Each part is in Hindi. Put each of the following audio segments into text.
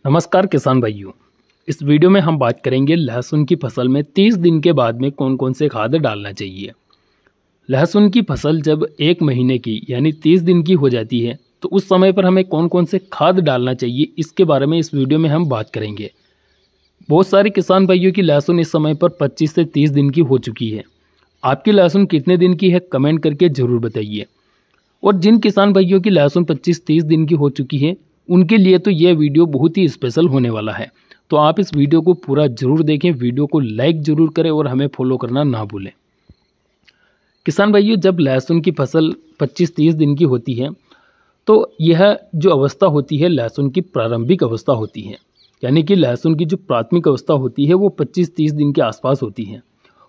नमस्कार किसान भाइयों। इस वीडियो में हम बात करेंगे लहसुन की फसल में 30 दिन के बाद में कौन कौन से खाद डालना चाहिए। लहसुन की फसल जब 1 महीने की यानी 30 दिन की हो जाती है तो उस समय पर हमें कौन कौन से खाद डालना चाहिए, इसके बारे में इस वीडियो में हम बात करेंगे। बहुत सारे किसान भाइयों की लहसुन इस समय पर 25 से 30 दिन की हो चुकी है। आपकी लहसुन कितने दिन की है कमेंट करके ज़रूर बताइए। और जिन किसान भाइयों की लहसुन 25-30 दिन की हो चुकी है उनके लिए तो यह वीडियो बहुत ही स्पेशल होने वाला है। तो आप इस वीडियो को पूरा ज़रूर देखें, वीडियो को लाइक ज़रूर करें और हमें फॉलो करना ना भूलें। किसान भाइयों, जब लहसुन की फसल 25-30 दिन की होती है तो यह जो अवस्था होती है लहसुन की प्रारंभिक अवस्था होती है, यानी कि लहसुन की जो प्राथमिक अवस्था होती है वो 25-30 दिन के आसपास होती है।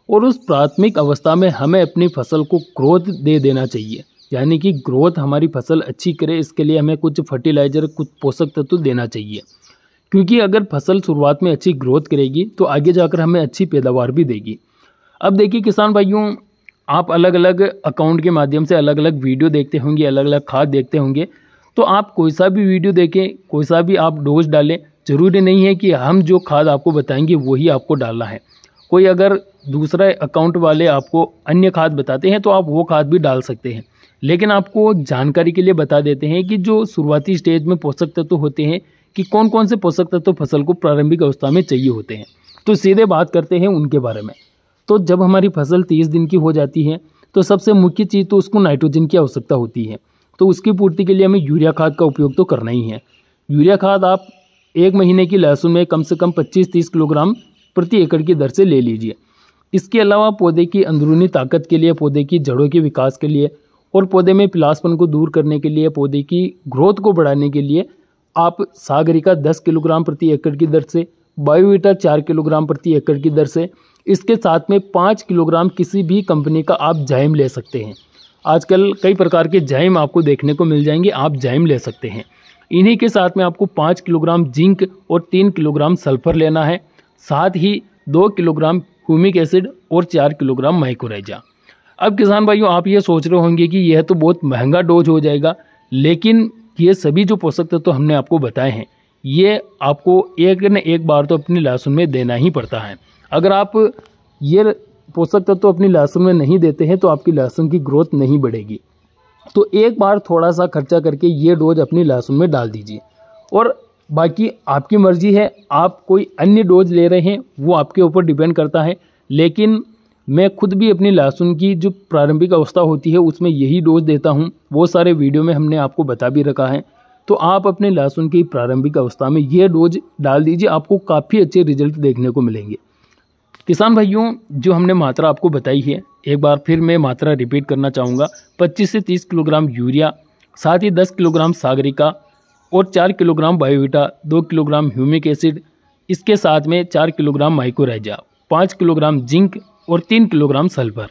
और उस प्राथमिक अवस्था में हमें अपनी फसल को ग्रोथ दे देना चाहिए, यानी कि ग्रोथ हमारी फसल अच्छी करे, इसके लिए हमें कुछ फर्टिलाइज़र, कुछ पोषक तत्व देना चाहिए। क्योंकि अगर फसल शुरुआत में अच्छी ग्रोथ करेगी तो आगे जाकर हमें अच्छी पैदावार भी देगी। अब देखिए किसान भाइयों, आप अलग अलग अकाउंट के माध्यम से अलग अलग वीडियो देखते होंगे, अलग अलग खाद देखते होंगे। तो आप कोई सा भी वीडियो देखें, कोई सा भी आप डोज डालें, ज़रूरी नहीं है कि हम जो खाद आपको बताएंगे वही आपको डालना है। कोई अगर दूसरा अकाउंट वाले आपको अन्य खाद बताते हैं तो आप वो खाद भी डाल सकते हैं। लेकिन आपको जानकारी के लिए बता देते हैं कि जो शुरुआती स्टेज में पोषक तत्व होते हैं कि कौन कौन से पोषक तत्व फसल को प्रारंभिक अवस्था में चाहिए होते हैं। तो सीधे बात करते हैं उनके बारे में। तो जब हमारी फसल 30 दिन की हो जाती है तो सबसे मुख्य चीज़ तो उसको नाइट्रोजन की आवश्यकता होती है। तो उसकी पूर्ति के लिए हमें यूरिया खाद का उपयोग तो करना ही है। यूरिया खाद आप 1 महीने की लहसुन में कम से कम 25-30 किलोग्राम प्रति एकड़ की दर से ले लीजिए। इसके अलावा पौधे की अंदरूनी ताकत के लिए, पौधे की जड़ों के विकास के लिए और पौधे में पिलासपन को दूर करने के लिए, पौधे की ग्रोथ को बढ़ाने के लिए आप सागरिका 10 किलोग्राम प्रति एकड़ की दर से, बायोवीटा 4 किलोग्राम प्रति एकड़ की दर से, इसके साथ में 5 किलोग्राम किसी भी कंपनी का आप जाइम ले सकते हैं। आजकल कई प्रकार के जाइम आपको देखने को मिल जाएंगे, आप जाइम ले सकते हैं। इन्हीं के साथ में आपको 5 किलोग्राम जिंक और 3 किलोग्राम सल्फर लेना है। साथ ही 2 किलोग्राम ह्यूमिक एसिड और 4 किलोग्राम माइकोराइजा। अब किसान भाइयों, आप ये सोच रहे होंगे कि यह तो बहुत महंगा डोज हो जाएगा, लेकिन ये सभी जो पोषक तत्व तो हमने आपको बताए हैं ये आपको एक न एक बार तो अपनी लहसुन में देना ही पड़ता है। अगर आप ये पोषक तत्व तो अपनी लहसुन में नहीं देते हैं तो आपकी लहसुन की ग्रोथ नहीं बढ़ेगी। तो एक बार थोड़ा सा खर्चा करके ये डोज अपनी लहसुन में डाल दीजिए। और बाकी आपकी मर्जी है, आप कोई अन्य डोज ले रहे हैं वो आपके ऊपर डिपेंड करता है। लेकिन मैं खुद भी अपनी लहसुन की जो प्रारंभिक अवस्था होती है उसमें यही डोज देता हूँ। वो सारे वीडियो में हमने आपको बता भी रखा है। तो आप अपने लहसुन की प्रारंभिक अवस्था में ये डोज डाल दीजिए, आपको काफ़ी अच्छे रिजल्ट देखने को मिलेंगे। किसान भाइयों, जो हमने मात्रा आपको बताई है एक बार फिर मैं मात्रा रिपीट करना चाहूँगा। 25 से 30 किलोग्राम यूरिया, साथ ही 10 किलोग्राम सागरिका और 4 किलोग्राम बायोवीटा, 2 किलोग्राम ह्यूमिक एसिड, इसके साथ में 4 किलोग्राम माइकोराइजा, 5 किलोग्राम जिंक और 3 किलोग्राम सल्फर।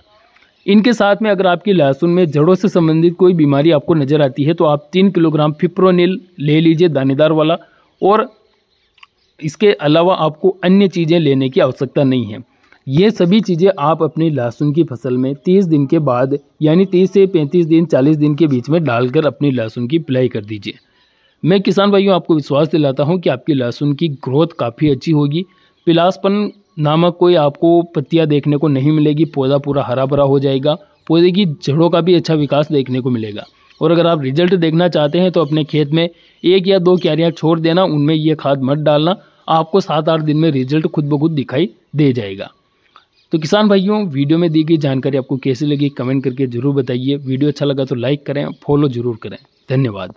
इनके साथ में अगर आपकी लहसुन में जड़ों से संबंधित कोई बीमारी आपको नज़र आती है तो आप 3 किलोग्राम फिप्रोनिल ले लीजिए, दानेदार वाला। और इसके अलावा आपको अन्य चीज़ें लेने की आवश्यकता नहीं है। ये सभी चीज़ें आप अपनी लहसुन की फसल में 30 दिन के बाद यानी 30 से 35 दिन 40 दिन के बीच में डालकर अपनी लहसुन की पिलाई कर दीजिए। मैं किसान भाइयों आपको विश्वास दिलाता हूँ कि आपकी लहसुन की ग्रोथ काफ़ी अच्छी होगी। पिलासपन नामक कोई आपको पत्तियां देखने को नहीं मिलेगी, पौधा पूरा हरा भरा हो जाएगा, पौधे की जड़ों का भी अच्छा विकास देखने को मिलेगा। और अगर आप रिजल्ट देखना चाहते हैं तो अपने खेत में 1 या 2 क्यारियां छोड़ देना, उनमें ये खाद मत डालना, आपको 7-8 दिन में रिजल्ट खुद ब खुद दिखाई दे जाएगा। तो किसान भाइयों, वीडियो में दी गई जानकारी आपको कैसी लगी कमेंट करके ज़रूर बताइए। वीडियो अच्छा लगा तो लाइक करें, फॉलो ज़रूर करें। धन्यवाद।